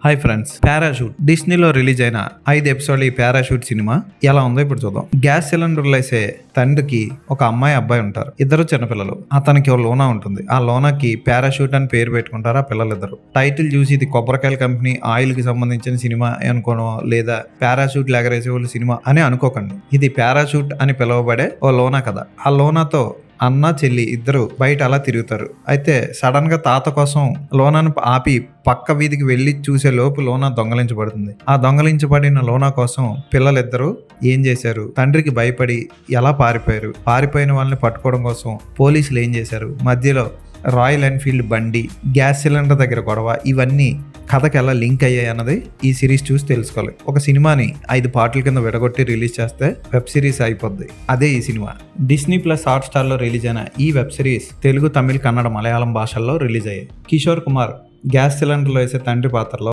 Hi friends, parachute డిస్నీలో release అయిన 5 ఎపిసోడ్ల ఈ parachute cinema ఎలా ఉందో ఇప్పుడు చూద్దాం. గ్యాస్ సిలిండర్లు వేసే తండ్రికి ఒక అబ్బాయి ఉంటారు. ఇద్దరు చిన్నపిల్లలు. అతనికి ఓ లోనా ఉంటుంది. ఆ లోనాకి పారాషూట్ అని పేరు పెట్టుకుంటారు ఆ పిల్లలిద్దరు. టైటిల్ చూసి ఇది కొబ్బరికాయల కంపెనీ ఆయిల్ కి సంబంధించిన సినిమా అనుకోవడం లేదా పారాషూట్ ఎగరేసే వాళ్ళు సినిమా అని అనుకోకండి. ఇది పారాషూట్ అని పిలువబడే ఓ లోనా కథ. ఆ లోనాతో అన్న చెల్లి ఇద్దరు బయట అలా తిరుగుతారు. అయితే సడన్ గా తాత కోసం లోనాను ఆపి పక్క వీధికి వెళ్లి చూసే లోపు లోనా దొంగలించబడుతుంది. ఆ దొంగలించబడిన లోనా కోసం పిల్లలిద్దరూ ఏం చేశారు, తండ్రికి భయపడి ఎలా పారిపోయారు, పారిపోయిన వాళ్ళని పట్టుకోవడం కోసం పోలీసులు ఏం చేశారు, మధ్యలో రాయల్ ఎన్ఫీల్డ్ బండి, గ్యాస్ సిలిండర్ దగ్గర గొడవ, ఇవన్నీ కథకి ఎలా లింక్ అయ్యాయి అన్నది ఈ సిరీస్ చూసి తెలుసుకోవాలి. ఒక సినిమాని 5 పార్ట్ల కింద విడగొట్టి రిలీజ్ చేస్తే వెబ్ సిరీస్ అయిపోద్ది. అదే ఈ cinema. Disney plus hot star లో రిలీజ్ అయిన ఈ వెబ్ సిరీస్ తెలుగు, తమిళ్, కన్నడ, మలయాళం భాషల్లో రిలీజ్ అయ్యాయి. కిషోర్ కుమార్ గ్యాస్ సిలిండర్లో వేసే తండ్రి పాత్రలో,